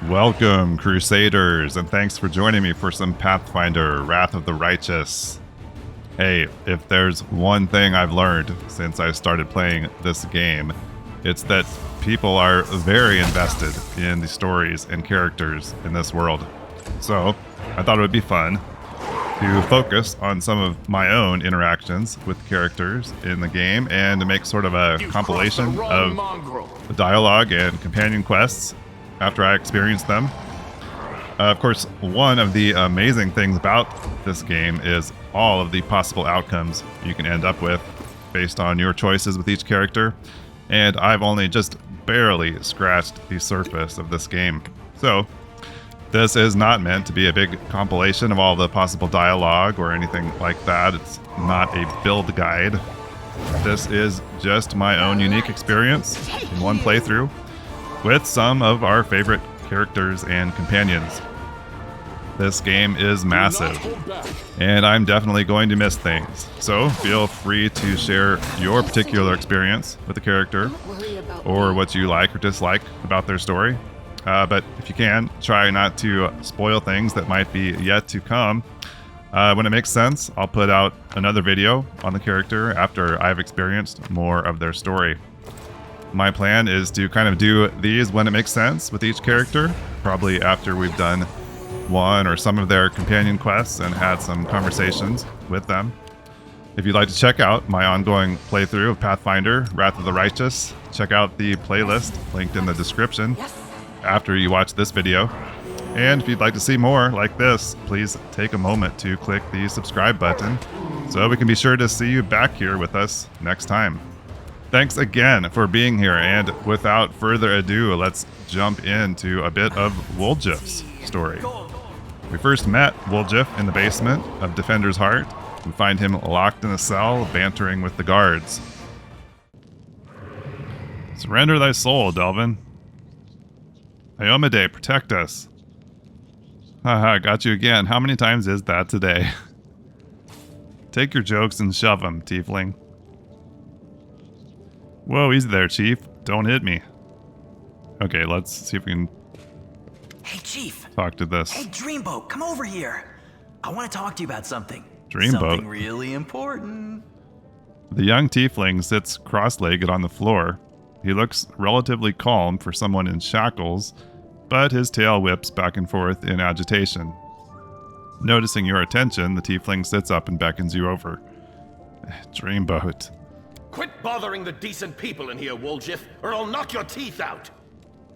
Welcome, Crusaders, and thanks for joining me for some Pathfinder, Wrath of the Righteous. Hey, if there's one thing I've learned since I started playing this game, it's that people are very invested in the stories and characters in this world. So, I thought it would be fun to focus on some of my own interactions with characters in the game and to make sort of a compilation of the dialogue and companion quests after I experienced them. Of course, one of the amazing things about this game is all of the possible outcomes you can end up with based on your choices with each character, and I've only just barely scratched the surface of this game. So, this is not meant to be a big compilation of all the possible dialogue or anything like that. It's not a build guide. This is just my own unique experience in one playthrough with some of our favorite characters and companions. This game is massive, and I'm definitely going to miss things. So feel free to share your particular experience with the character or what you like or dislike about their story. But if you can, try not to spoil things that might be yet to come. When it makes sense, I'll put out another video on the character after I've experienced more of their story. My plan is to kind of do these when it makes sense with each character, probably after we've done one or some of their companion quests and had some conversations with them. If you'd like to check out my ongoing playthrough of Pathfinder, Wrath of the Righteous, check out the playlist linked in the description after you watch this video. And if you'd like to see more like this, please take a moment to click the subscribe button so we can be sure to see you back here with us next time. Thanks again for being here, and without further ado, let's jump into a bit of Woljif's story. We first met Woljiff in the basement of Defender's Heart. We find him locked in a cell, bantering with the guards. Surrender thy soul, Delvin. Iomade, protect us. Haha, got you again. How many times is that today? Take your jokes and shove them, tiefling. Whoa, easy there, Chief. Don't hit me. Okay, let's see if we can Hey, Chief. talk to this. Hey, Dreamboat, come over here. I want to talk to you about something. Dreamboat? Something really important. The young tiefling sits cross-legged on the floor. He looks relatively calm for someone in shackles, but his tail whips back and forth in agitation. Noticing your attention, the tiefling sits up and beckons you over. Dreamboat. Quit bothering the decent people in here, Woljif, or I'll knock your teeth out!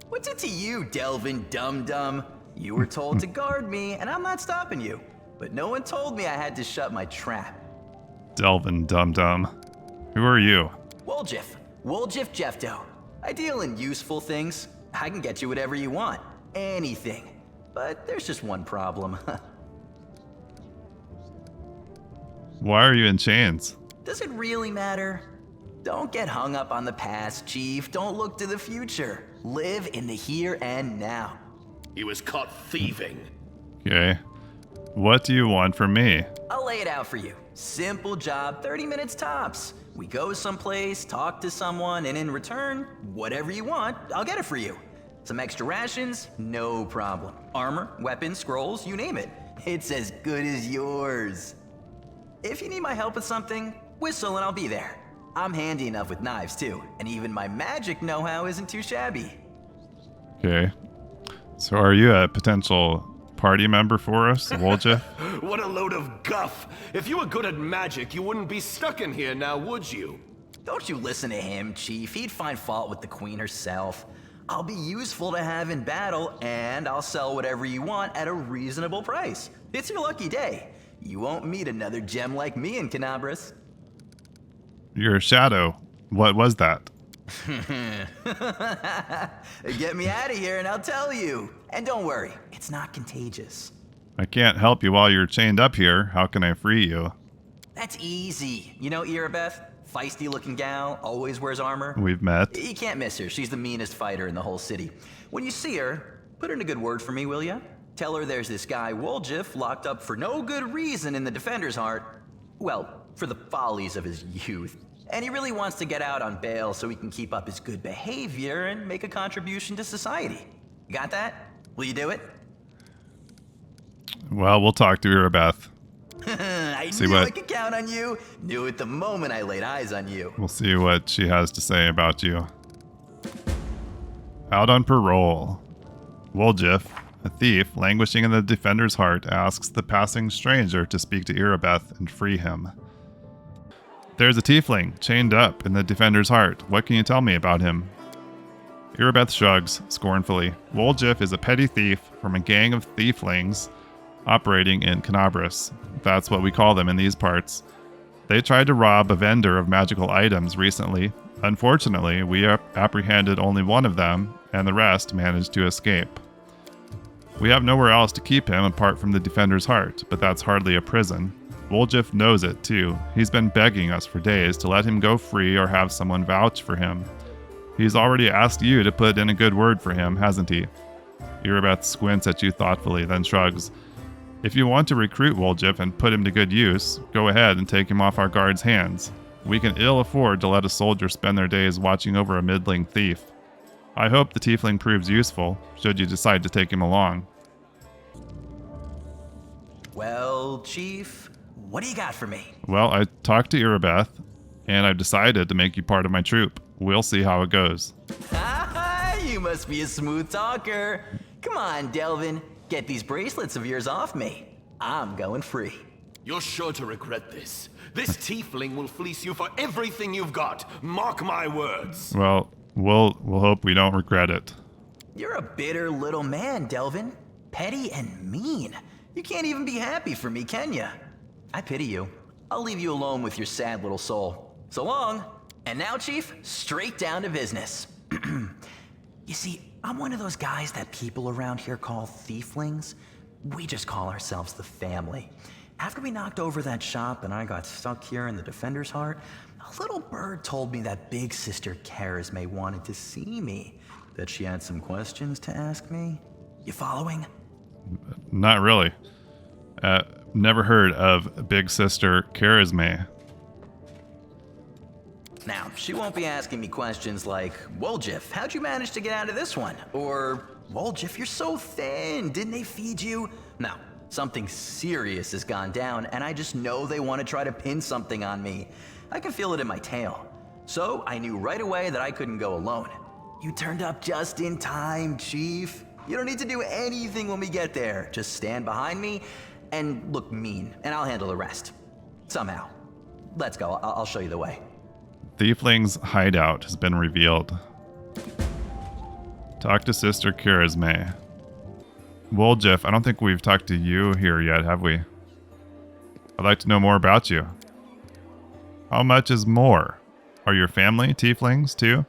What's it to you, Delvin Dum-Dum? You were told to guard me, and I'm not stopping you. But no one told me I had to shut my trap. Delvin Dum-Dum. Who are you? Woljif. Woljif Jefto. I deal in useful things. I can get you whatever you want. Anything. But there's just one problem. Why are you in chains? Does it really matter? Don't get hung up on the past, Chief. Don't look to the future. Live in the here and now. He was caught thieving. Okay. What do you want from me? I'll lay it out for you. Simple job, 30 minutes tops. We go someplace, talk to someone, and in return, whatever you want, I'll get it for you. Some extra rations? No problem. Armor, weapons, scrolls, you name it. It's as good as yours. If you need my help with something, whistle and I'll be there. I'm handy enough with knives too, and even my magic know-how isn't too shabby. Okay. So are you a potential party member for us, Woljif? What a load of guff! If you were good at magic, you wouldn't be stuck in here now, would you? Don't you listen to him, Chief. He'd find fault with the Queen herself. I'll be useful to have in battle, and I'll sell whatever you want at a reasonable price. It's your lucky day. You won't meet another gem like me in Canabras. Your shadow. What was that? Get me out of here and I'll tell you. And don't worry, it's not contagious. I can't help you while you're chained up here. How can I free you? That's easy. You know Irabeth? Feisty looking gal, always wears armor. We've met. You can't miss her. She's the meanest fighter in the whole city. When you see her, put her in a good word for me, will ya? Tell her there's this guy Woljif locked up for no good reason in the Defender's Heart. Well, for the follies of his youth. And he really wants to get out on bail so he can keep up his good behavior and make a contribution to society. Got that? Will you do it? Well, we'll talk to Irabeth. I See knew what- I could count on you. Knew it the moment I laid eyes on you. We'll see what she has to say about you. Out on parole. Woljiff, a thief languishing in the defender's heart, asks the passing stranger to speak to Irabeth and free him. There's a tiefling chained up in the defender's heart. What can you tell me about him? Irabeth shrugs scornfully. Woljiff is a petty thief from a gang of thieflings operating in Canabras. That's what we call them in these parts. They tried to rob a vendor of magical items recently. Unfortunately, we apprehended only one of them, and the rest managed to escape. We have nowhere else to keep him apart from the defender's heart, but that's hardly a prison. Woljiff knows it too. He's been begging us for days to let him go free or have someone vouch for him. He's already asked you to put in a good word for him, hasn't he? Irabeth squints at you thoughtfully, then shrugs. If you want to recruit Woljiff and put him to good use, go ahead and take him off our guards' hands. We can ill afford to let a soldier spend their days watching over a middling thief. I hope the tiefling proves useful, should you decide to take him along. Well, Chief, what do you got for me? Well, I talked to Irabeth, and I've decided to make you part of my troop. We'll see how it goes. You must be a smooth talker. Come on, Delvin. Get these bracelets of yours off me. I'm going free. You're sure to regret this. This tiefling will fleece you for everything you've got. Mark my words. Well, we'll hope we don't regret it. You're a bitter little man, Delvin. Petty and mean. You can't even be happy for me, can you? I pity you. I'll leave you alone with your sad little soul. So long. And now, Chief, straight down to business. You see, I'm one of those guys that people around here call thieflings. We just call ourselves the family. After we knocked over that shop and I got stuck here in the Defender's Heart, a little bird told me that Big Sister Charisme wanted to see me. That she had some questions to ask me. You following? Not really. Never heard of Big Sister Charisme. Now, she won't be asking me questions like, Woljif, how'd you manage to get out of this one? Or, Woljif, you're so thin, didn't they feed you? No, something serious has gone down, and I just know they want to try to pin something on me. I can feel it in my tail. So, I knew right away that I couldn't go alone. You turned up just in time, Chief. You don't need to do anything when we get there. Just stand behind me and look mean, and I'll handle the rest. Somehow. Let's go, I'll show you the way. Thiefling's hideout has been revealed. Talk to Sister Charisme. Woljif, I don't think we've talked to you here yet, have we? I'd like to know more about you. How much is more? Are your family tieflings too?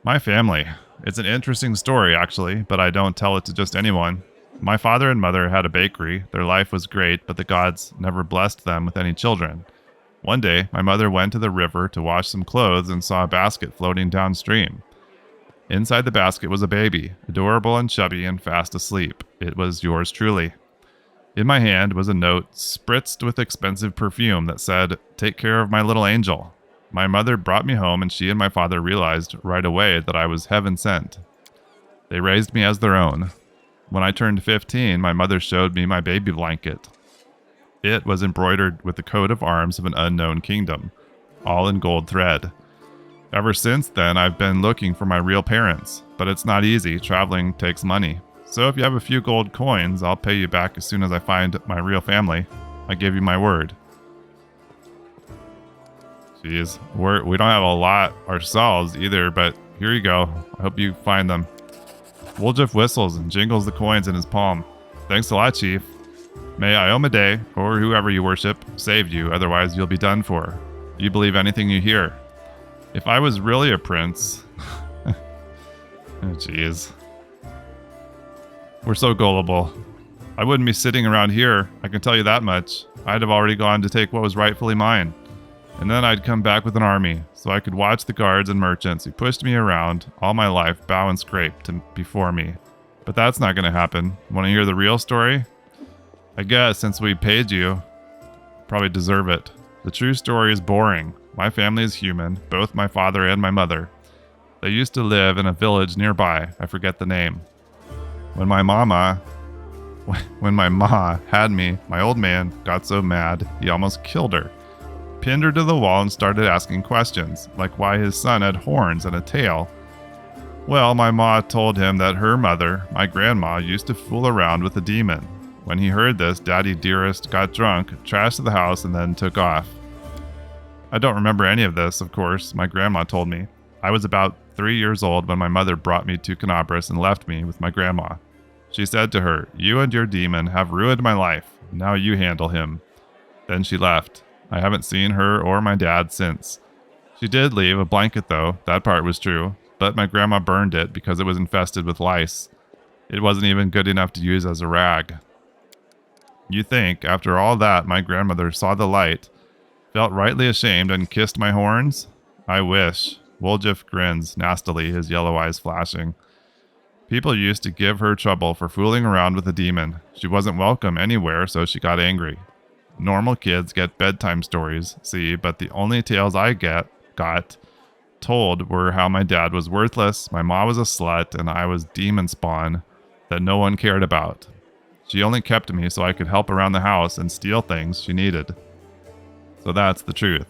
My family. It's an interesting story, actually, but I don't tell it to just anyone. My father and mother had a bakery. Their life was great, but the gods never blessed them with any children. One day, my mother went to the river to wash some clothes and saw a basket floating downstream. Inside the basket was a baby, adorable and chubby and fast asleep. It was yours truly. In my hand was a note spritzed with expensive perfume that said, "Take care of my little angel." My mother brought me home, and she and my father realized right away that I was heaven sent. They raised me as their own. When I turned 15, my mother showed me my baby blanket. It was embroidered with the coat of arms of an unknown kingdom, all in gold thread. Ever since then, I've been looking for my real parents, but it's not easy. Traveling takes money. So if you have a few gold coins, I'll pay you back as soon as I find my real family. I give you my word. Jeez, we don't have a lot ourselves either, but here you go. I hope you find them. Woljif whistles and jingles the coins in his palm. Thanks a lot, Chief. May Iomade, or whoever you worship, save you, otherwise you'll be done for. You believe anything you hear. If I was really a prince... Oh, jeez. We're so gullible. I wouldn't be sitting around here, I can tell you that much. I'd have already gone to take what was rightfully mine. And then I'd come back with an army, so I could watch the guards and merchants who pushed me around all my life bow and scrape before me. But that's not going to happen. Want to hear the real story? I guess since we paid you, probably deserve it. The true story is boring. My family is human, both my father and my mother. They used to live in a village nearby. I forget the name. When my ma had me, my old man got so mad he almost killed her. Pinned her to the wall and started asking questions, like why his son had horns and a tail. Well, my ma told him that her mother, my grandma, used to fool around with a demon. When he heard this, Daddy Dearest got drunk, trashed the house, and then took off. I don't remember any of this, of course. My grandma told me. I was about 3 years old when my mother brought me to Canabras and left me with my grandma. She said to her, "You and your demon have ruined my life. Now you handle him." Then she left. I haven't seen her or my dad since. She did leave a blanket though, that part was true, but my grandma burned it because it was infested with lice. It wasn't even good enough to use as a rag. You think, after all that, my grandmother saw the light, felt rightly ashamed, and kissed my horns? I wish. Woljif grins nastily, his yellow eyes flashing. People used to give her trouble for fooling around with a demon. She wasn't welcome anywhere, so she got angry. Normal kids get bedtime stories, see, but the only tales I got told were how my dad was worthless, my ma was a slut, and I was demon spawn that no one cared about. She only kept me so I could help around the house and steal things she needed. So that's the truth.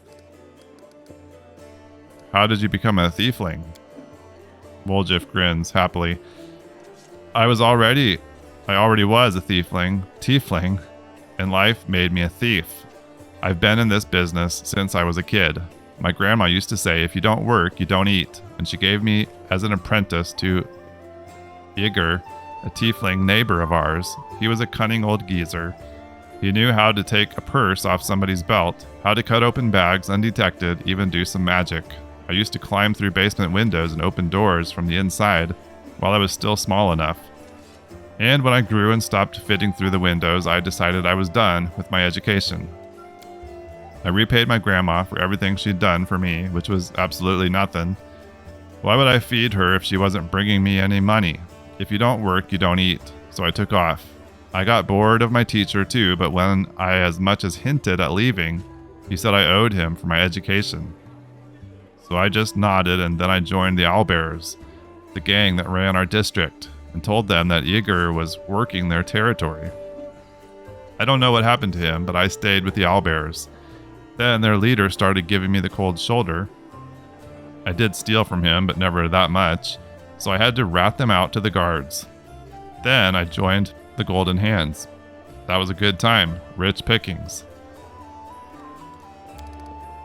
How did you become a thiefling? Woljif grins happily. I already was a tiefling, and life made me a thief. I've been in this business since I was a kid. My grandma used to say, if you don't work, you don't eat, and she gave me as an apprentice to Igor, a tiefling neighbor of ours. He was a cunning old geezer. He knew how to take a purse off somebody's belt, how to cut open bags undetected, even do some magic. I used to climb through basement windows and open doors from the inside while I was still small enough. And when I grew and stopped fitting through the windows, I decided I was done with my education. I repaid my grandma for everything she'd done for me, which was absolutely nothing. Why would I feed her if she wasn't bringing me any money? If you don't work, you don't eat. So I took off. I got bored of my teacher too, but when I as much as hinted at leaving, he said I owed him for my education. So I just nodded, and then I joined the Owlbears, the gang that ran our district, and told them that Igor was working their territory. I don't know what happened to him, but I stayed with the Owlbears. Then their leader started giving me the cold shoulder. I did steal from him, but never that much, so I had to rat them out to the guards. Then I joined the Golden Hands. That was a good time, rich pickings.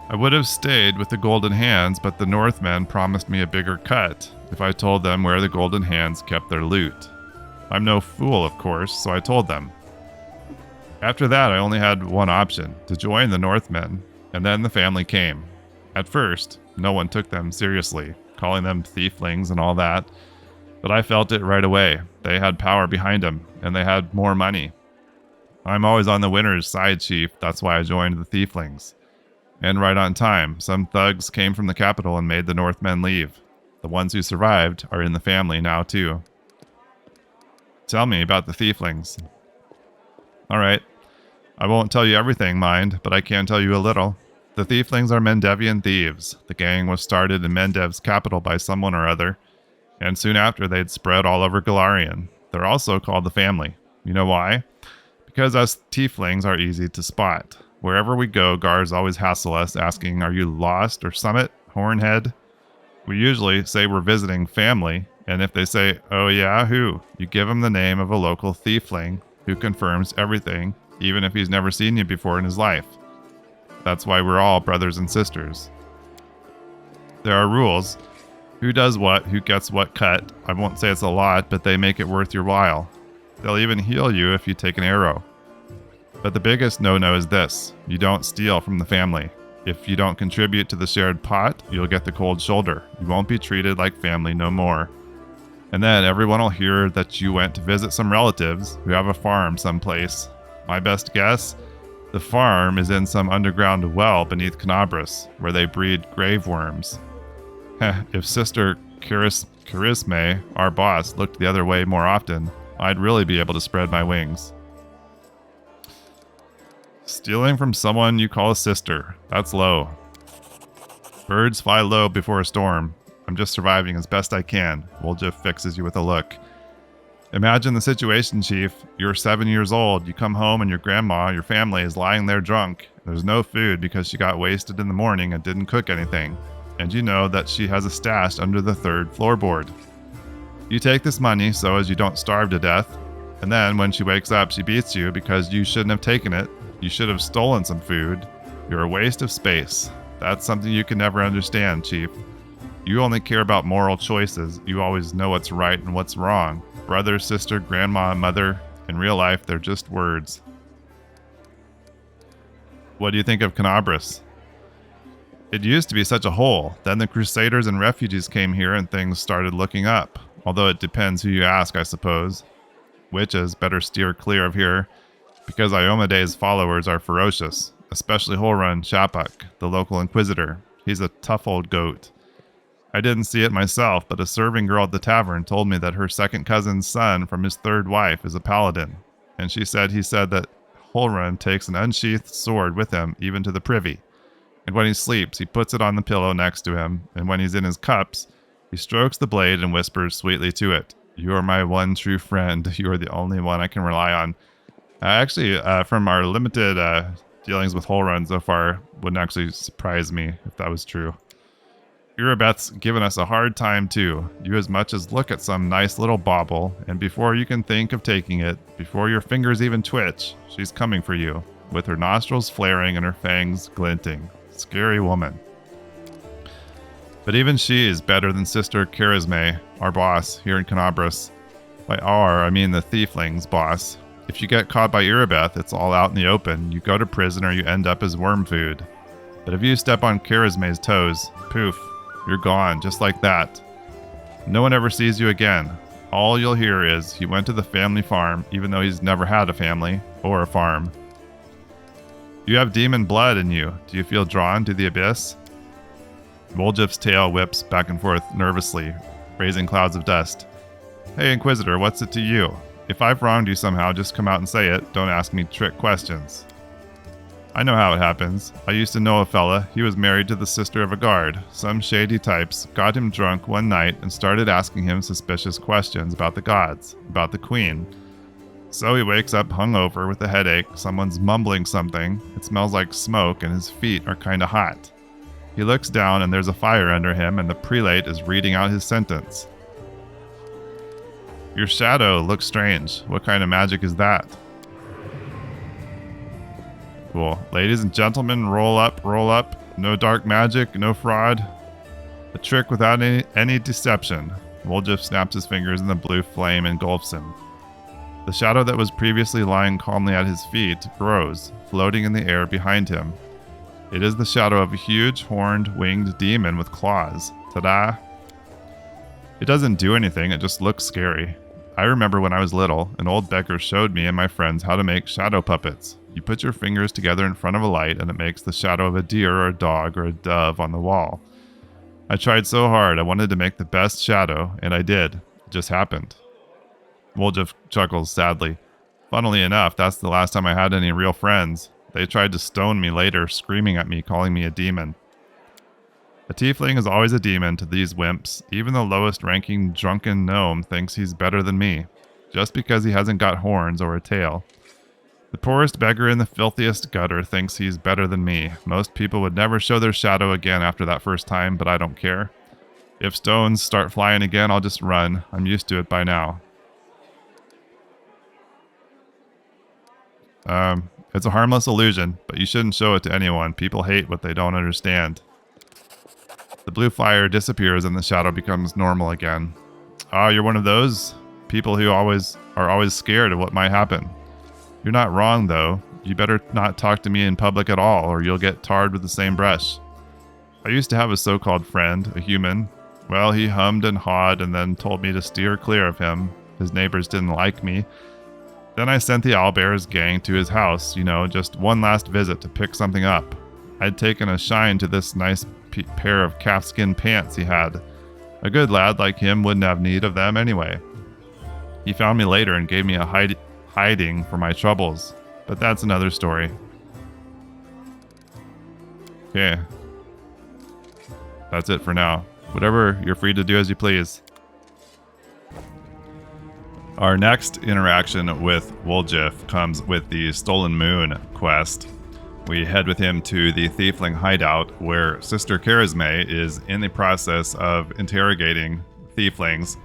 I would have stayed with the Golden Hands, but the Northmen promised me a bigger cut if I told them where the Golden Hands kept their loot. I'm no fool, of course, so I told them. After that, I only had one option, to join the Northmen, and then the family came. At first, no one took them seriously, calling them thieflings and all that, but I felt it right away. They had power behind them, and they had more money. I'm always on the winner's side, Chief. That's why I joined the thieflings. And right on time, some thugs came from the capital and made the Northmen leave. The ones who survived are in the family now, too. Tell me about the thieflings. All right. I won't tell you everything, mind, but I can tell you a little. The thieflings are Mendevian thieves. The gang was started in Mendev's capital by someone or other, and soon after they'd spread all over Galarian. They're also called the family. You know why? Because us tieflings are easy to spot. Wherever we go, guards always hassle us, asking, "Are you lost or summit, Hornhead?" We usually say we're visiting family, and if they say, "Oh yeah, who?" you give them the name of a local thiefling who confirms everything, even if he's never seen you before in his life. That's why we're all brothers and sisters. There are rules. Who does what, who gets what cut. I won't say it's a lot, but they make it worth your while. They'll even heal you if you take an arrow. But the biggest no-no is this. You don't steal from the family. If you don't contribute to the shared pot, you'll get the cold shoulder. You won't be treated like family no more. And then everyone will hear that you went to visit some relatives who have a farm someplace. My best guess? The farm is in some underground well beneath Canabras, where they breed grave worms. If Sister Charisme, our boss, looked the other way more often, I'd really be able to spread my wings. Stealing from someone you call a sister. That's low. Birds fly low before a storm. I'm just surviving as best I can. Woljif fixes you with a look. Imagine the situation, Chief. You're 7 years old. You come home and your grandma, your family, is lying there drunk. There's no food because she got wasted in the morning and didn't cook anything. And you know that she has a stash under the 3rd floorboard. You take this money so as you don't starve to death. And then when she wakes up, she beats you because you shouldn't have taken it. You should have stolen some food. You're a waste of space. That's something you can never understand, Chief. You only care about moral choices. You always know what's right and what's wrong. Brother, sister, grandma, mother. In real life, they're just words. What do you think of Canabras? It used to be such a hole. Then the crusaders and refugees came here and things started looking up. Although it depends who you ask, I suppose. Witches better steer clear of here, because Iomede's followers are ferocious, especially Holrun Shapak, the local inquisitor. He's a tough old goat. I didn't see it myself, but a serving girl at the tavern told me that her second cousin's son from his 3rd wife is a paladin, and he said that Holrun takes an unsheathed sword with him even to the privy, and when he sleeps he puts it on the pillow next to him, and when he's in his cups, he strokes the blade and whispers sweetly to it, "You are my one true friend. You are the only one I can rely on." Actually, from our limited dealings with Holrun so far, wouldn't actually surprise me if that was true. Irabeth's given us a hard time too. You as much as look at some nice little bauble, and before you can think of taking it, before your fingers even twitch, she's coming for you, with her nostrils flaring and her fangs glinting. Scary woman. But even she is better than Sister Charisme, our boss here in Canabras. By our, I mean the Thiefling's boss. If you get caught by Irabeth, it's all out in the open. You go to prison or you end up as worm food. But if you step on Charisme's toes, poof, you're gone, just like that. No one ever sees you again. All you'll hear is, he went to the family farm, even though he's never had a family, or a farm. You have demon blood in you. Do you feel drawn to the abyss? Woljif's tail whips back and forth nervously, raising clouds of dust. Hey, Inquisitor, what's it to you? If I've wronged you somehow, just come out and say it. Don't ask me trick questions. I know how it happens. I used to know a fella. He was married to the sister of a guard. Some shady types got him drunk one night and started asking him suspicious questions about the gods, about the queen. So he wakes up hungover with a headache. Someone's mumbling something. It smells like smoke and his feet are kinda hot. He looks down and there's a fire under him and the prelate is reading out his sentence. Your shadow looks strange. What kind of magic is that? Cool. Ladies and gentlemen, roll up, roll up. No dark magic, no fraud. A trick without any deception. Woljif snaps his fingers and the blue flame engulfs him. The shadow that was previously lying calmly at his feet grows, floating in the air behind him. It is the shadow of a huge, horned, winged demon with claws. Ta-da! It doesn't do anything, it just looks scary. I remember when I was little, an old beggar showed me and my friends how to make shadow puppets. You put your fingers together in front of a light and it makes the shadow of a deer or a dog or a dove on the wall. I tried so hard, I wanted to make the best shadow, and I did. It just happened. Woljif chuckles sadly. Funnily enough, that's the last time I had any real friends. They tried to stone me later, screaming at me, calling me a demon. A tiefling is always a demon to these wimps. Even the lowest-ranking drunken gnome thinks he's better than me, just because he hasn't got horns or a tail. The poorest beggar in the filthiest gutter thinks he's better than me. Most people would never show their shadow again after that first time, but I don't care. If stones start flying again, I'll just run. I'm used to it by now. It's a harmless illusion, but you shouldn't show it to anyone. People hate what they don't understand. The blue fire disappears and the shadow becomes normal again. Ah, you're one of those people who are always scared of what might happen. You're not wrong, though. You better not talk to me in public at all, or you'll get tarred with the same brush. I used to have a so-called friend, a human. Well, he hummed and hawed and then told me to steer clear of him. His neighbors didn't like me. Then I sent the owlbear's gang to his house, just one last visit to pick something up. I'd taken a shine to this nice pair of calfskin pants he had. A good lad like him wouldn't have need of them anyway. He found me later and gave me a hiding for my troubles, but that's another story. Okay. That's it for now. Whatever, you're free to do as you please. Our next interaction with Woljiff comes with the Stolen Moon quest. We head with him to the Thiefling hideout, where Sister Charisme is in the process of interrogating Thieflings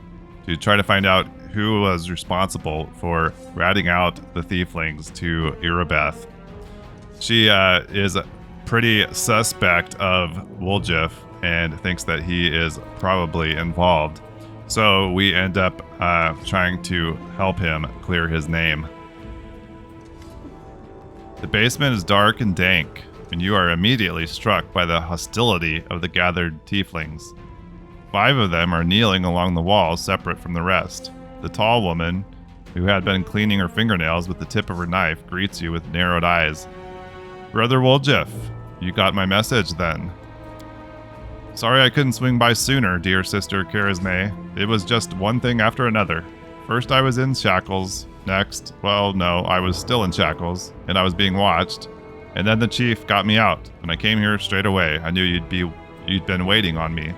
to try to find out who was responsible for ratting out the Thieflings to Irabeth. She is pretty suspect of Woljiff and thinks that he is probably involved. So we end up trying to help him clear his name. The basement is dark and dank, and you are immediately struck by the hostility of the gathered tieflings. 5 of them are kneeling along the wall, separate from the rest. The tall woman, who had been cleaning her fingernails with the tip of her knife, greets you with narrowed eyes. "Brother Woljiff, you got my message then." "Sorry I couldn't swing by sooner, dear Sister Charisme. It was just one thing after another. First I was in shackles. Next, well, no, I was still in shackles, and I was being watched. And then the chief got me out, and I came here straight away. I knew you'd been waiting on me."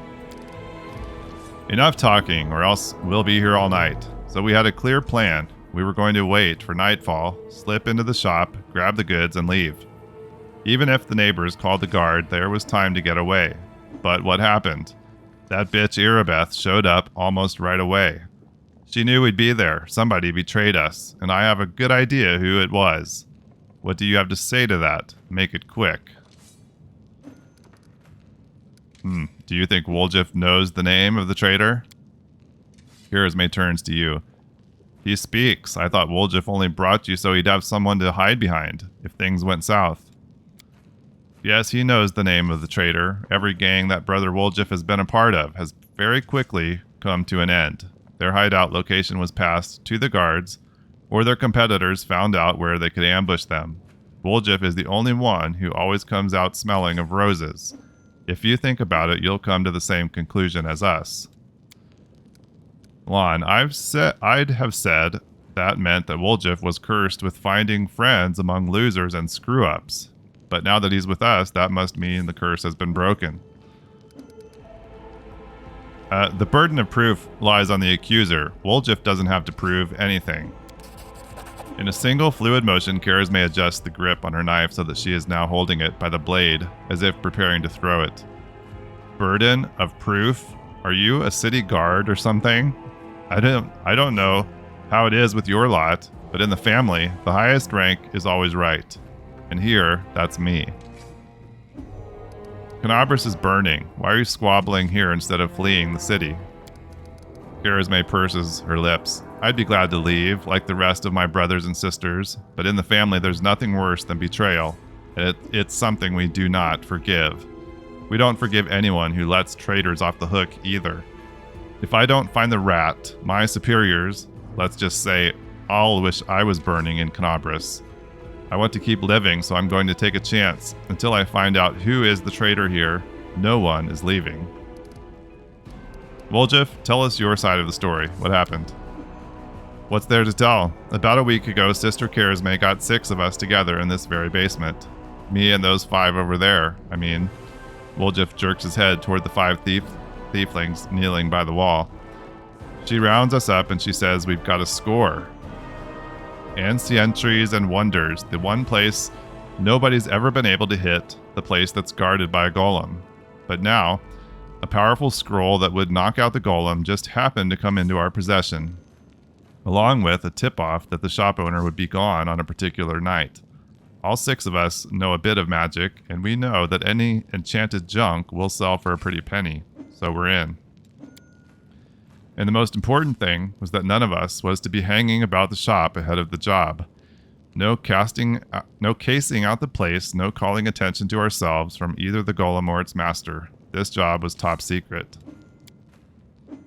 "Enough talking, or else we'll be here all night. So we had a clear plan. We were going to wait for nightfall, slip into the shop, grab the goods, and leave. Even if the neighbors called the guard, there was time to get away. But what happened? That bitch Irabeth showed up almost right away. She knew we'd be there. Somebody betrayed us, and I have a good idea who it was. What do you have to say to that? Make it quick." Do you think Woljiff knows the name of the traitor? Charisme turns to you. "He speaks. I thought Woljiff only brought you so he'd have someone to hide behind if things went south." "Yes, he knows the name of the traitor. Every gang that Brother Woljiff has been a part of has very quickly come to an end. Their hideout location was passed to the guards, or their competitors found out where they could ambush them. Woljiff is the only one who always comes out smelling of roses. If you think about it, you'll come to the same conclusion as us." Lon, I'd have said that meant that Woljiff was cursed with finding friends among losers and screw-ups. But now that he's with us, that must mean the curse has been broken. The burden of proof lies on the accuser. Woljiff doesn't have to prove anything. In a single fluid motion, Charisme adjusts the grip on her knife so that she is now holding it by the blade, as if preparing to throw it. "Burden of proof? Are you a city guard or something? I don't know how it is with your lot, but in the family, the highest rank is always right. And here, that's me." "Canabras is burning. Why are you squabbling here instead of fleeing the city?" Charisme purses her lips. "I'd be glad to leave, like the rest of my brothers and sisters, but in the family there's nothing worse than betrayal. It's something we do not forgive. We don't forgive anyone who lets traitors off the hook either. If I don't find the rat, my superiors, let's just say, all wish I was burning in Canabras. I want to keep living, so I'm going to take a chance. Until I find out who is the traitor here, no one is leaving." "Woljiff, tell us your side of the story. What happened?" "What's there to tell? About a week ago, Sister Charisme got 6 of us together in this very basement. Me and those 5 over there, I mean." Woljiff jerks his head toward the 5 thieflings kneeling by the wall. "She rounds us up and she says we've got a score. Ancientries and wonders, the one place nobody's ever been able to hit, the place that's guarded by a golem. But now, a powerful scroll that would knock out the golem just happened to come into our possession, along with a tip-off that the shop owner would be gone on a particular night. All 6 of us know a bit of magic, and we know that any enchanted junk will sell for a pretty penny, so we're in. And the most important thing was that none of us was to be hanging about the shop ahead of the job. No casing out the place, no calling attention to ourselves from either the golem or its master. This job was top secret."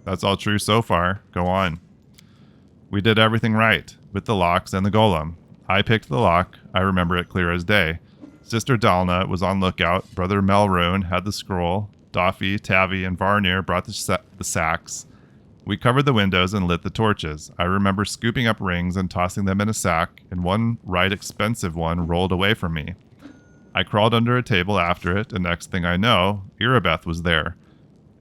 "That's all true so far. Go on." "We did everything right, with the locks and the golem. I picked the lock. I remember it clear as day. Sister Dalna was on lookout. Brother Melroon had the scroll. Doffy, Tavi, and Varnir brought the sacks. We covered the windows and lit the torches. I remember scooping up rings and tossing them in a sack, and one right expensive one rolled away from me. I crawled under a table after it, and next thing I know, Irabeth was there.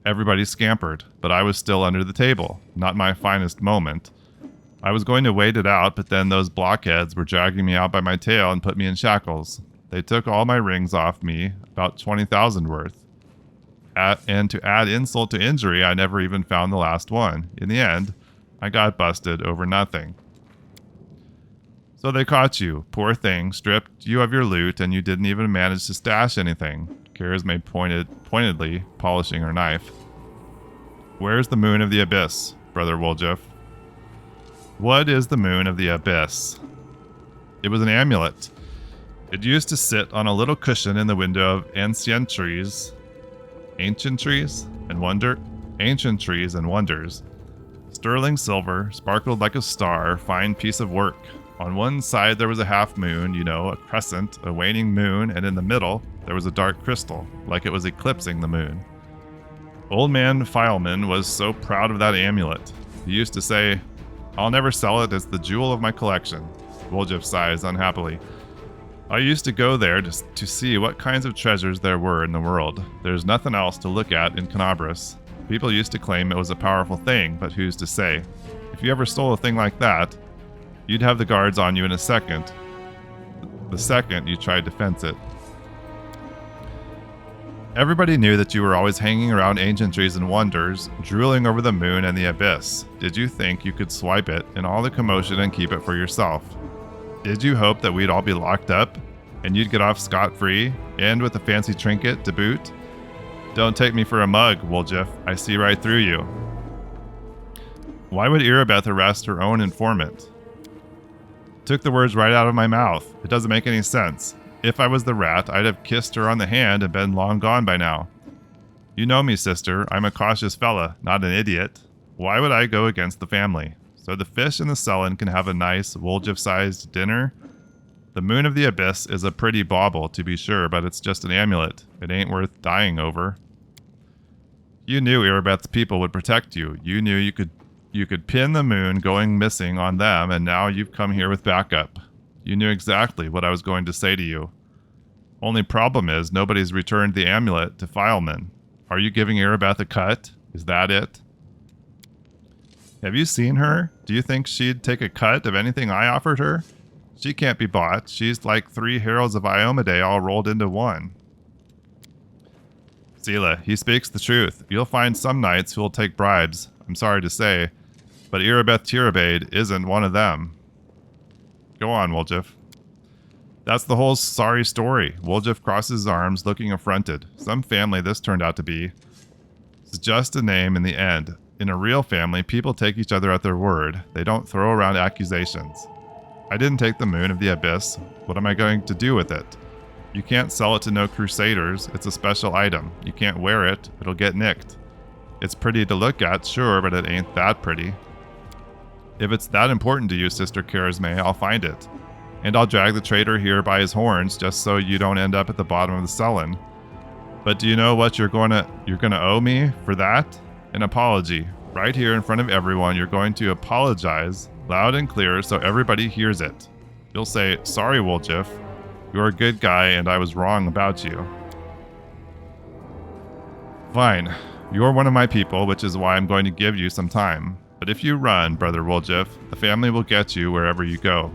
Everybody scampered, but I was still under the table. Not my finest moment. I was going to wait it out, but then those blockheads were dragging me out by my tail and put me in shackles. They took all my rings off me, about 20,000 worth. And to add insult to injury, I never even found the last one. In the end, I got busted over nothing. So they caught you, poor thing, stripped you of your loot, and you didn't even manage to stash anything. Karazme pointedly polishing her knife. Where's the moon of the abyss, Brother Woljiff? What is the moon of the abyss? It was an amulet. It used to sit on a little cushion in the window of ancient trees and wonders. Sterling silver, sparkled like a star, fine piece of work. On one side there was a half moon, a crescent, a waning moon, and in the middle there was a dark crystal, like it was eclipsing the moon. Old man Fileman was so proud of that amulet. He used to say, "I'll never sell it as the jewel of my collection." Woljif sighs unhappily. I used to go there to see what kinds of treasures there were in the world. There's nothing else to look at in Canabras. People used to claim it was a powerful thing, but who's to say? If you ever stole a thing like that, you'd have the guards on you in a second. The second you tried to fence it. Everybody knew that you were always hanging around ancient trees and wonders, drooling over the moon and the abyss. Did you think you could swipe it in all the commotion and keep it for yourself? Did you hope that we'd all be locked up and you'd get off scot-free and with a fancy trinket to boot? Don't take me for a mug, Woljif. I see right through you. Why would Irabeth arrest her own informant? Took the words right out of my mouth. It doesn't make any sense. If I was the rat, I'd have kissed her on the hand and been long gone by now. You know me, sister. I'm a cautious fella, not an idiot. Why would I go against the family? So the fish and the sullen can have a nice, Woljif-sized dinner? The moon of the abyss is a pretty bauble, to be sure, but it's just an amulet. It ain't worth dying over. You knew Irabeth's people would protect you. You knew you could pin the moon going missing on them, and now you've come here with backup. You knew exactly what I was going to say to you. Only problem is, nobody's returned the amulet to Fileman. Are you giving Irabeth a cut? Is that it? Have you seen her? Do you think she'd take a cut of anything I offered her? She can't be bought. She's like 3 heralds of Iomedae all rolled into one. Sela, he speaks the truth. You'll find some knights who'll take bribes, I'm sorry to say, but Irabeth Tirabade isn't one of them. Go on, Woljif. That's the whole sorry story. Woljif crosses his arms, looking affronted. Some family this turned out to be. It's just a name in the end. In a real family, people take each other at their word. They don't throw around accusations. I didn't take the moon of the abyss. What am I going to do with it? You can't sell it to no crusaders. It's a special item. You can't wear it. It'll get nicked. It's pretty to look at, sure, but it ain't that pretty. If it's that important to you, Sister Karazme, I'll find it. And I'll drag the traitor here by his horns just so you don't end up at the bottom of the sullen. But do you know what you're gonna owe me for that? An apology. Right here in front of everyone, you're going to apologize loud and clear so everybody hears it. You'll say, "Sorry, Woljif. You're a good guy and I was wrong about you." Fine. You're one of my people, which is why I'm going to give you some time. But if you run, Brother Woljif, the family will get you wherever you go.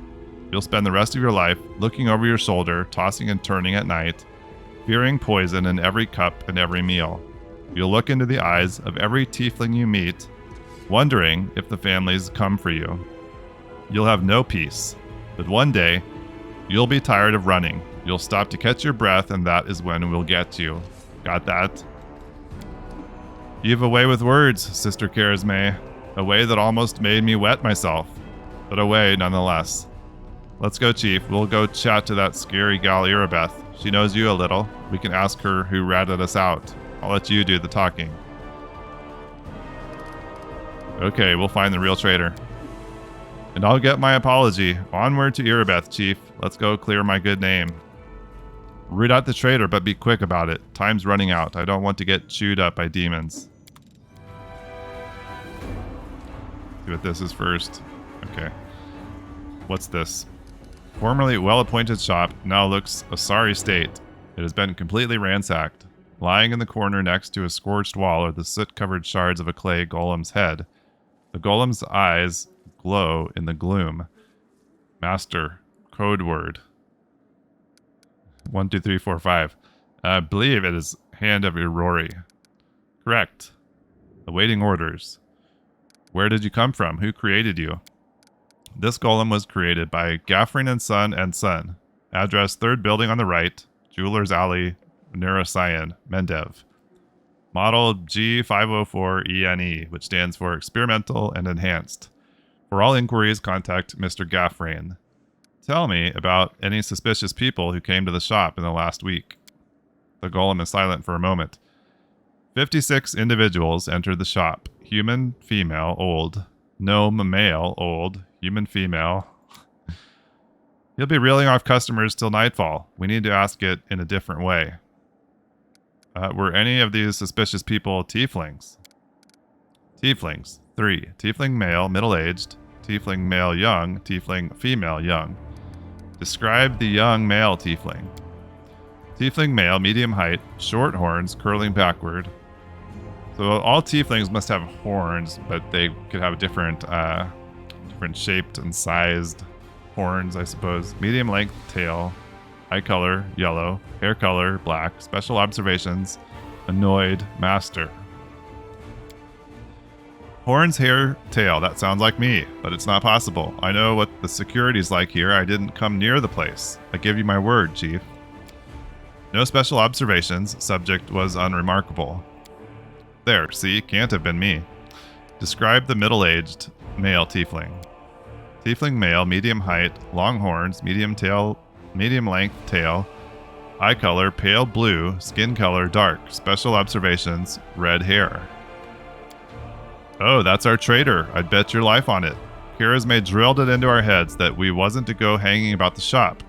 You'll spend the rest of your life looking over your shoulder, tossing and turning at night, fearing poison in every cup and every meal. You'll look into the eyes of every tiefling you meet, wondering if the family's come for you. You'll have no peace. But one day, you'll be tired of running. You'll stop to catch your breath, and that is when we'll get you. Got that? You've a way with words, Sister Karazme. A way that almost made me wet myself. But a way nonetheless. Let's go, Chief. We'll go chat to that scary gal Irabeth. She knows you a little. We can ask her who ratted us out. I'll let you do the talking. Okay, we'll find the real traitor. And I'll get my apology. Onward to Irabeth, Chief. Let's go clear my good name. Root out the traitor, but be quick about it. Time's running out. I don't want to get chewed up by demons. See what this is first. Okay. What's this? Formerly well-appointed shop, now looks a sorry state. It has been completely ransacked. Lying in the corner next to a scorched wall are the soot-covered shards of a clay golem's head. The golem's eyes glow in the gloom. Master, code word. 1, 2, 3, 4, 5. I believe it is Hand of Aurori. Correct. Awaiting orders. Where did you come from? Who created you? This golem was created by Gaffrin and Son. Address 3rd building on the right, Jeweler's Alley, Neuroscion, Mendev. Model G504ENE, which stands for Experimental and Enhanced. For all inquiries, contact Mr. Gaffrain. Tell me about any suspicious people who came to the shop in the last week. The golem is silent for a moment. 56 individuals entered the shop. Human, female, old. Gnome, male, old. Human, female. You'll be reeling off customers till nightfall. We need to ask it in a different way. Were any of these suspicious people tieflings? Tieflings. 3. Tiefling male, middle-aged. Tiefling male, young. Tiefling female, young. Describe the young male tiefling. Tiefling male, medium height, short horns, curling backward. So all tieflings must have horns, but they could have different shaped and sized horns, I suppose. Medium length tail. Eye color, yellow. Hair color, black. Special observations. Annoyed. Master. Horns, hair, tail. That sounds like me, but it's not possible. I know what the security's like here. I didn't come near the place. I give you my word, Chief. No special observations. Subject was unremarkable. There, see? Can't have been me. Describe the middle-aged male tiefling. Tiefling male, medium height, long horns, medium length tail, eye color, pale blue, skin color, dark. Special observations, red hair. Oh, that's our traitor. I'd bet your life on it. Kira's may drilled it into our heads that we wasn't to go hanging about the shop.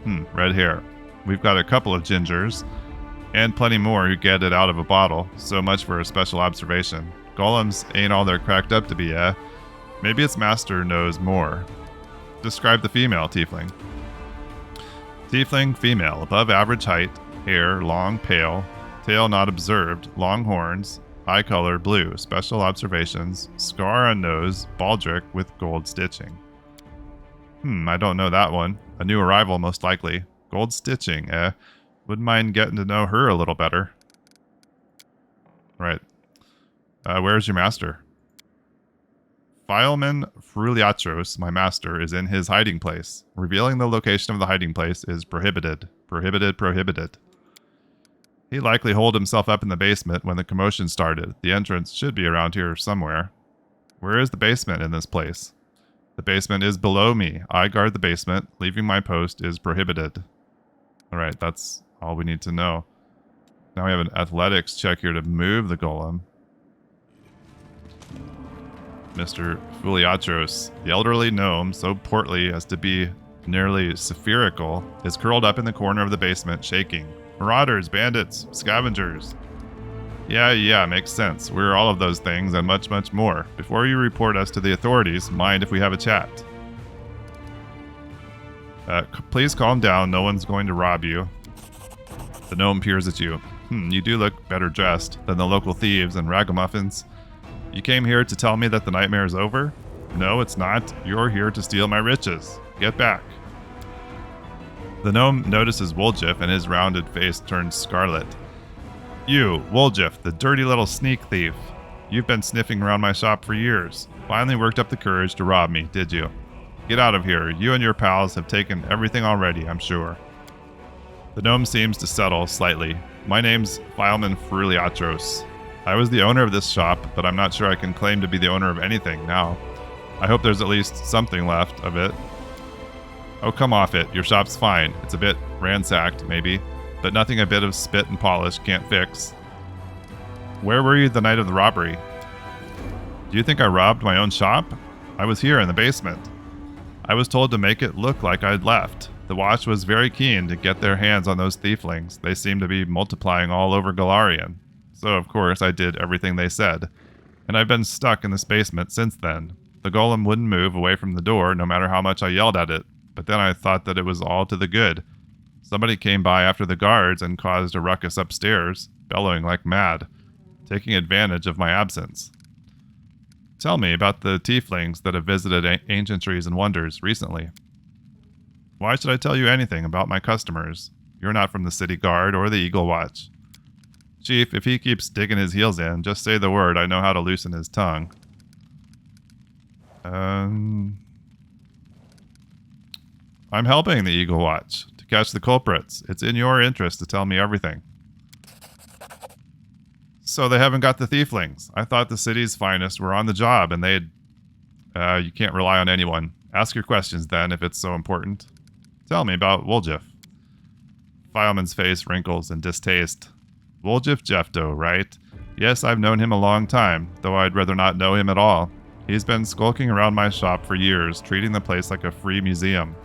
Red hair. We've got a couple of gingers, and plenty more who get it out of a bottle. So much for a special observation. Golems ain't all they're cracked up to be, eh? Maybe its master knows more. Describe the female tiefling. Tiefling female, above average height, hair long, pale, tail not observed, long horns, eye color blue, special observations, scar on nose, baldric with gold stitching. I don't know that one. A new arrival, most likely. Gold stitching, eh? Wouldn't mind getting to know her a little better. Right. Where's your master? Fileman Fruliatros, my master, is in his hiding place. Revealing the location of the hiding place is prohibited. Prohibited. He likely holed himself up in the basement when the commotion started. The entrance should be around here somewhere. Where is the basement in this place? The basement is below me. I guard the basement. Leaving my post is prohibited. Alright, that's all we need to know. Now we have an athletics check here to move the golem. Mr. Fuliatros, the elderly gnome, so portly as to be nearly spherical, is curled up in the corner of the basement, shaking. Marauders, bandits, scavengers. Yeah, makes sense. We're all of those things and much, much more. Before you report us to the authorities, mind if we have a chat? Please calm down. No one's going to rob you. The gnome peers at you. You do look better dressed than the local thieves and ragamuffins. You came here to tell me that the nightmare is over? No, it's not. You're here to steal my riches. Get back. The gnome notices Woljif and his rounded face turns scarlet. You, Woljif, the dirty little sneak thief. You've been sniffing around my shop for years. Finally worked up the courage to rob me, did you? Get out of here. You and your pals have taken everything already, I'm sure. The gnome seems to settle slightly. My name's Fileman Fruliatros. I was the owner of this shop, but I'm not sure I can claim to be the owner of anything now. I hope there's at least something left of it. Oh, come off it. Your shop's fine. It's a bit ransacked, maybe, but nothing a bit of spit and polish can't fix. Where were you the night of the robbery? Do you think I robbed my own shop? I was here in the basement. I was told to make it look like I'd left. The watch was very keen to get their hands on those thieflings. They seem to be multiplying all over Galarian. So, of course, I did everything they said. And I've been stuck in this basement since then. The golem wouldn't move away from the door, no matter how much I yelled at it. But then I thought that it was all to the good. Somebody came by after the guards and caused a ruckus upstairs, bellowing like mad, taking advantage of my absence. Tell me about the tieflings that have visited ancient trees and wonders recently. Why should I tell you anything about my customers? You're not from the city guard or the Eagle Watch. Chief, if he keeps digging his heels in, just say the word. I know how to loosen his tongue. I'm helping the Eagle Watch to catch the culprits. It's in your interest to tell me everything. So they haven't got the tieflings. I thought the city's finest were on the job and they'd... you can't rely on anyone. Ask your questions then if it's so important. Tell me about Woljiff. Fileman's face wrinkles in distaste. Woljiff Jeffdo, right? Yes, I've known him a long time, though I'd rather not know him at all. He's been skulking around my shop for years, treating the place like a free museum.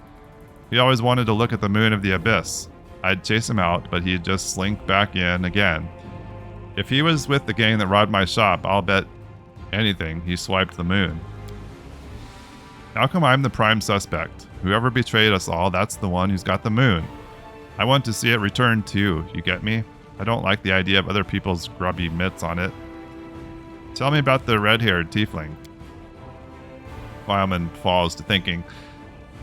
He always wanted to look at the moon of the abyss. I'd chase him out, but he'd just slink back in again. If he was with the gang that robbed my shop, I'll bet anything he swiped the moon. How come I'm the prime suspect? Whoever betrayed us all, that's the one who's got the moon. I want to see it returned too, you get me? I don't like the idea of other people's grubby mitts on it. Tell me about the red-haired tiefling. Fileman falls to thinking.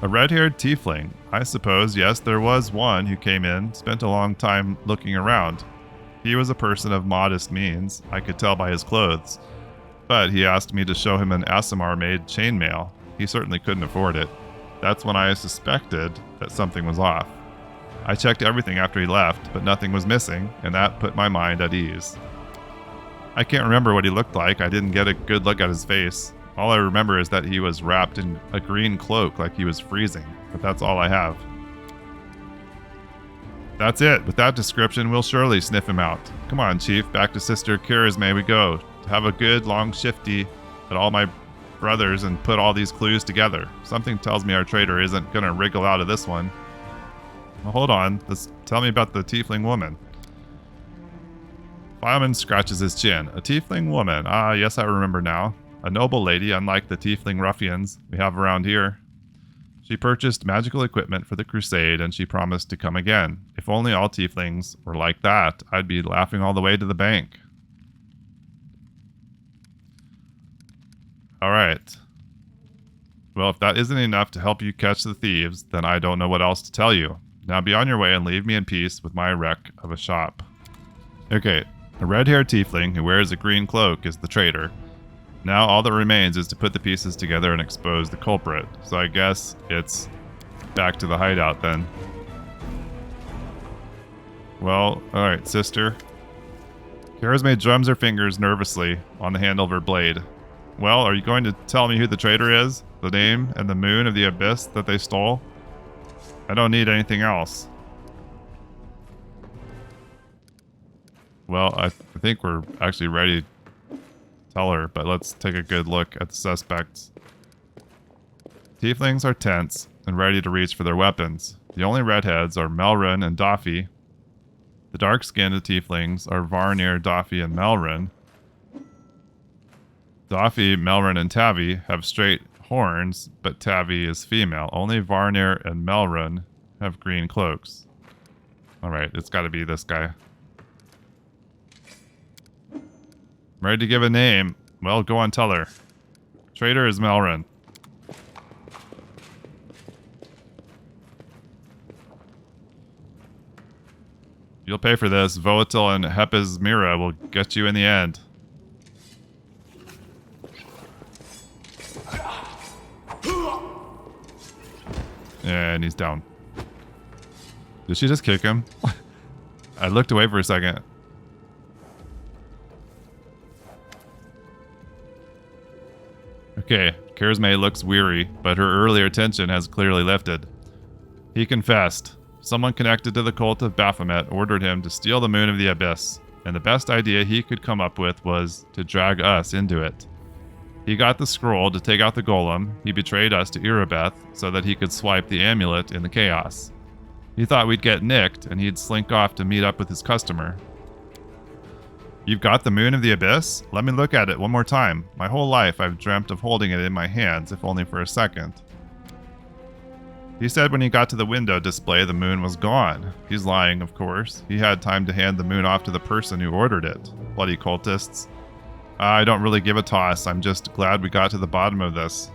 A red-haired tiefling? I suppose, yes, there was one who came in, spent a long time looking around. He was a person of modest means, I could tell by his clothes. But he asked me to show him an Aasimar-made chainmail. He certainly couldn't afford it. That's when I suspected that something was off. I checked everything after he left, but nothing was missing, and that put my mind at ease. I can't remember what he looked like. I didn't get a good look at his face. All I remember is that he was wrapped in a green cloak like he was freezing, but that's all I have. That's it. With that description, we'll surely sniff him out. Come on, Chief. Back to Sister Kira's may we go. To have a good, long shifty at all my brothers and put all these clues together. Something tells me our traitor isn't going to wriggle out of this one. Well, hold on. Tell me about the tiefling woman. Fileman scratches his chin. A tiefling woman. Ah, yes, I remember now. A noble lady, unlike the tiefling ruffians we have around here. She purchased magical equipment for the crusade, and she promised to come again. If only all tieflings were like that, I'd be laughing all the way to the bank. Alright. Well, if that isn't enough to help you catch the thieves, then I don't know what else to tell you. Now be on your way and leave me in peace with my wreck of a shop. Okay, a red-haired tiefling who wears a green cloak is the traitor. Now all that remains is to put the pieces together and expose the culprit. So I guess it's back to the hideout then. Well, alright, sister. Kara's drums her fingers nervously on the handle of her blade. Well, are you going to tell me who the traitor is? The name and the moon of the abyss that they stole? I don't need anything else. Well, I think we're actually ready to tell her, but let's take a good look at the suspects. Tieflings are tense and ready to reach for their weapons. The only redheads are Melrin and Daffy. The dark-skinned tieflings are Varnir, Daffy, and Melrin. Daffy, Melrin, and Tavi have straight horns, but Tavi is female. Only Varnir and Melrin have green cloaks. Alright, it's gotta be this guy. I'm ready to give a name. Well, go on, tell her. Traitor is Melrin. You'll pay for this. Voatil and Hepes Mira will get you in the end. And he's down. Did she just kick him? I looked away for a second. Okay, Karisme looks weary, but her earlier tension has clearly lifted. He confessed. Someone connected to the cult of Baphomet ordered him to steal the moon of the abyss, and the best idea he could come up with was to drag us into it. He got the scroll to take out the golem. He betrayed us to Irabeth so that he could swipe the amulet in the chaos. He thought we'd get nicked and he'd slink off to meet up with his customer. You've got the moon of the abyss? Let me look at it one more time. My whole life I've dreamt of holding it in my hands, if only for a second. He said when he got to the window display the moon was gone. He's lying, of course. He had time to hand the moon off to the person who ordered it. Bloody cultists. I don't really give a toss. I'm just glad we got to the bottom of this.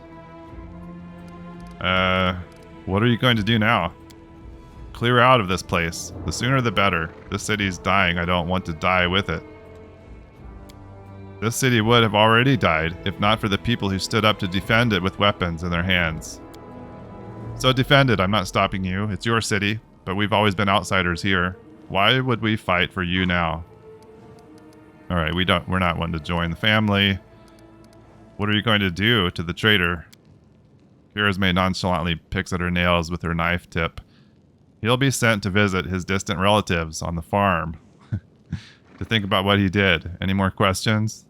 What are you going to do now? Clear out of this place. The sooner the better. This city's dying. I don't want to die with it. This city would have already died if not for the people who stood up to defend it with weapons in their hands. So defend it. I'm not stopping you. It's your city, but we've always been outsiders here. Why would we fight for you now? All right, we're not one to join the family. What are you going to do to the traitor? Kirisme nonchalantly picks at her nails with her knife tip. He'll be sent to visit his distant relatives on the farm. To think about what he did. Any more questions?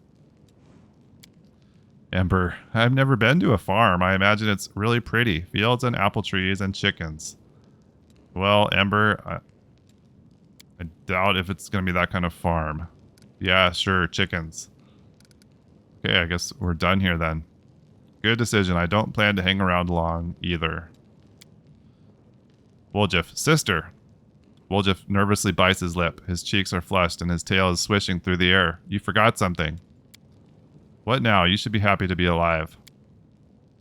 Ember, I've never been to a farm. I imagine it's really pretty. Fields and apple trees and chickens. Well, Ember, I doubt if it's going to be that kind of farm. Yeah, sure, chickens. Okay, I guess we're done here then. Good decision. I don't plan to hang around long either. Woljiff, sister. Woljiff nervously bites his lip. His cheeks are flushed and his tail is swishing through the air. You forgot something. What now? You should be happy to be alive.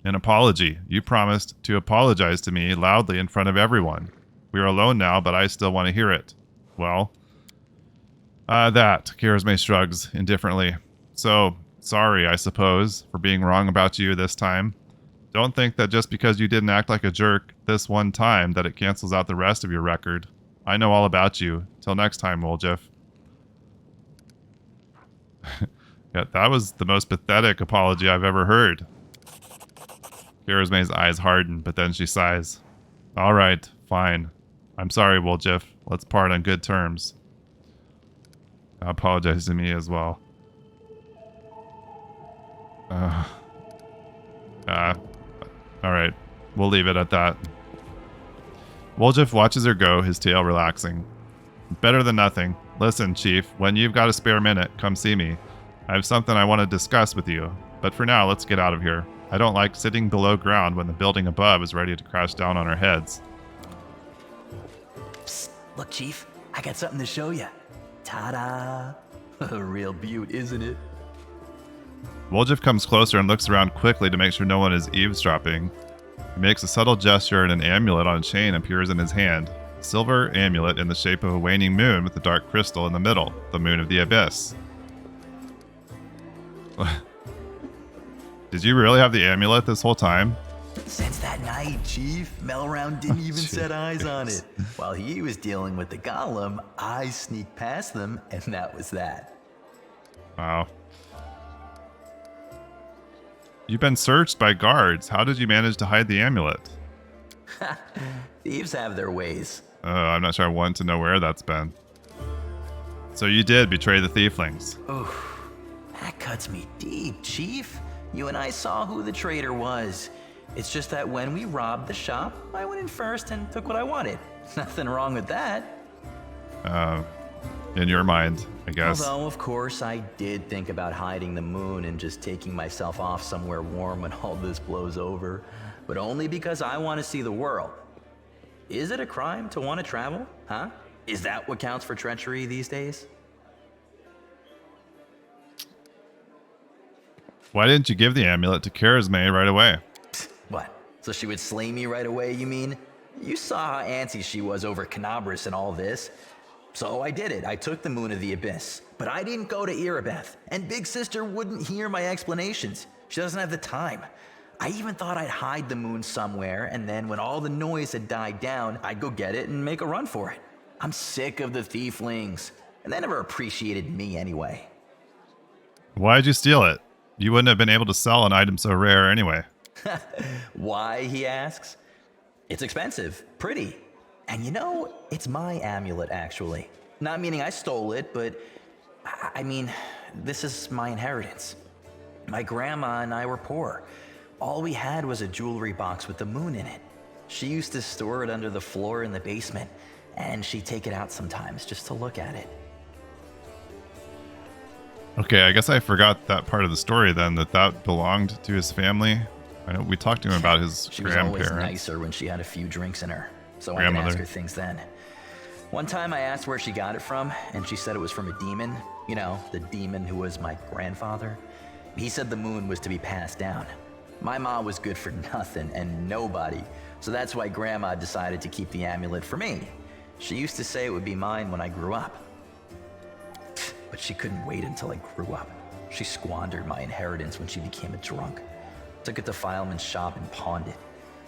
An apology. You promised to apologize to me loudly in front of everyone. We are alone now, but I still want to hear it. Well, Kirisme shrugs indifferently. So, sorry, I suppose, for being wrong about you this time. Don't think that just because you didn't act like a jerk this one time that it cancels out the rest of your record. I know all about you. Till next time, Woljiff. Yeah, that was the most pathetic apology I've ever heard. Kirisme's eyes harden, but then she sighs. All right, fine. I'm sorry, Woljiff. Let's part on good terms. Apologize to me as well. Alright. We'll leave it at that. Woljiff watches her go, his tail relaxing. Better than nothing. Listen, Chief, when you've got a spare minute, come see me. I have something I want to discuss with you. But for now, let's get out of here. I don't like sitting below ground when the building above is ready to crash down on our heads. Psst, look, Chief. I got something to show you. Ta-da! A real beaut, isn't it? Woljiff comes closer and looks around quickly to make sure no one is eavesdropping. He makes a subtle gesture and an amulet on a chain appears in his hand. A silver amulet in the shape of a waning moon with a dark crystal in the middle, the moon of the abyss. Did you really have the amulet this whole time? Since that night, Chief, Melround didn't even set eyes on it. While he was dealing with the golem, I sneaked past them, and that was that. Wow. You've been searched by guards. How did you manage to hide the amulet? Thieves have their ways. I'm not sure I want to know where that's been. So you did betray the thieflings. Oof, that cuts me deep, Chief. You and I saw who the traitor was. It's just that when we robbed the shop, I went in first and took what I wanted. Nothing wrong with that. In your mind, I guess. Although, of course, I did think about hiding the moon and just taking myself off somewhere warm when all this blows over. But only because I want to see the world. Is it a crime to want to travel? Huh? Is that what counts for treachery these days? Why didn't you give the amulet to Kirisme right away? What? So she would slay me right away, you mean? You saw how antsy she was over Canabras and all this. So I did it. I took the moon of the abyss. But I didn't go to Erebeth. And Big Sister wouldn't hear my explanations. She doesn't have the time. I even thought I'd hide the moon somewhere, and then when all the noise had died down, I'd go get it and make a run for it. I'm sick of the thieflings. And they never appreciated me anyway. Why'd you steal it? You wouldn't have been able to sell an item so rare anyway. Why, he asks? It's expensive, pretty. And you know, it's my amulet, actually. Not meaning I stole it, but I mean, this is my inheritance. My grandma and I were poor. All we had was a jewelry box with the moon in it. She used to store it under the floor in the basement, and she'd take it out sometimes just to look at it. Okay, I guess I forgot that part of the story then, that belonged to his family. I know we talked to him about his She was grandparents. always nicer when she had a few drinks in her, so I could ask her things then. One time I asked where she got it from, and she said it was from a demon. You know, the demon who was my grandfather. He said the moon was to be passed down. My ma was good for nothing and nobody, so that's why Grandma decided to keep the amulet for me. She used to say it would be mine when I grew up. But she couldn't wait until I grew up. She squandered my inheritance when she became a drunk. Took it to Fileman's shop and pawned it.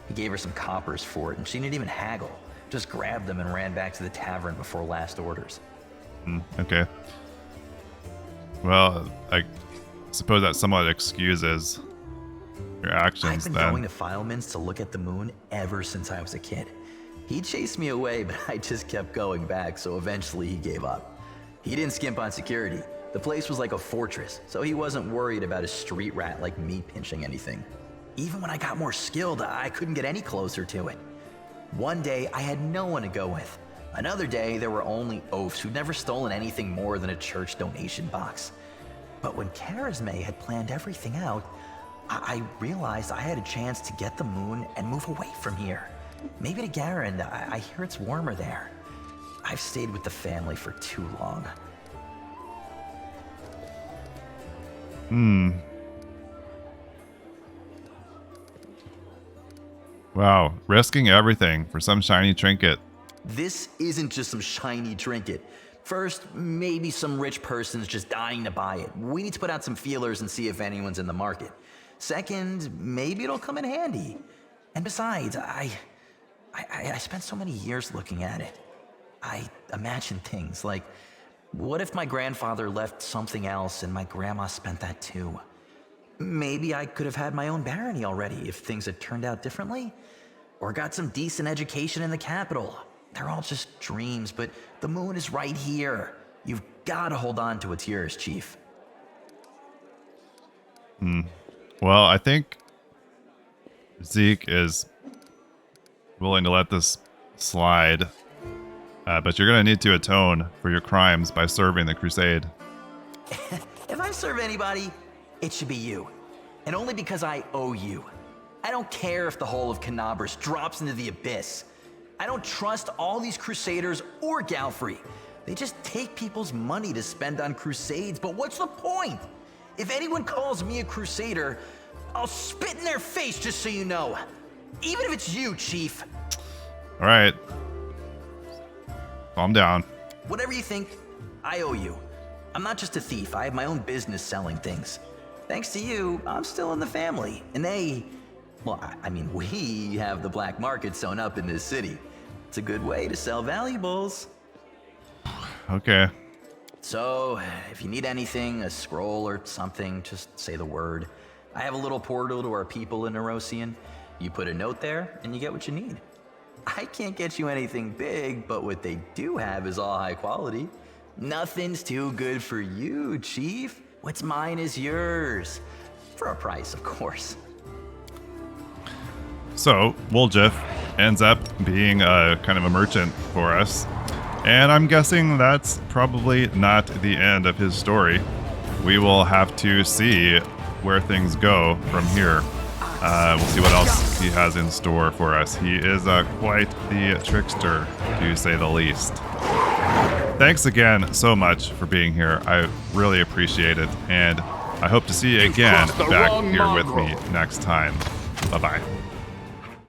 He gave her some coppers for it, and she didn't even haggle. Just grabbed them and ran back to the tavern before last orders. Okay. Well, I suppose that somewhat excuses your actions I've been then. going to Fileman's to look at the moon ever since I was a kid. He chased me away, but I just kept going back, so eventually he gave up. He didn't skimp on security. The place was like a fortress, so he wasn't worried about a street rat like me pinching anything. Even when I got more skilled, I couldn't get any closer to it. One day, I had no one to go with. Another day, there were only oafs who'd never stolen anything more than a church donation box. But when Charisme had planned everything out, I realized I had a chance to get the moon and move away from here. Maybe to Garand. I hear it's warmer there. I've stayed with the family for too long. Wow, risking everything for some shiny trinket. This isn't just some shiny trinket. First, maybe some rich person's just dying to buy it. We need to put out some feelers and see if anyone's in the market. Second, maybe it'll come in handy. And besides, I spent so many years looking at it. I imagine things like, what if my grandfather left something else and my grandma spent that too? Maybe I could have had my own barony already if things had turned out differently. Or got some decent education in the capital. They're all just dreams, but the moon is right here. You've got to hold on to what's yours, Chief. Well, I think Zeke is willing to let this slide. But you're going to need to atone for your crimes by serving the crusade. If I serve anybody, it should be you. And only because I owe you. I don't care if the whole of Canabras drops into the abyss. I don't trust all these crusaders or Galfrey. They just take people's money to spend on crusades, but what's the point? If anyone calls me a crusader, I'll spit in their face just so you know. Even if it's you, Chief. All right. Calm down. Whatever you think, I owe you. I'm not just a thief. I have my own business selling things. Thanks to you, I'm still in the family. And we have the black market sewn up in this city. It's a good way to sell valuables. Okay. So, if you need anything, a scroll or something, just say the word. I have a little portal to our people in Nerosian. You put a note there, and you get what you need. I can't get you anything big, but what they do have is all high quality. Nothing's too good for you, Chief. What's mine is yours. For a price, of course. So, Woljiff ends up being a kind of a merchant for us. And I'm guessing that's probably not the end of his story. We will have to see where things go from here. We'll see what else he has in store for us. He is quite the trickster, to say the least. Thanks again so much for being here. I really appreciate it. And I hope to see you again back here with me next time. Bye-bye.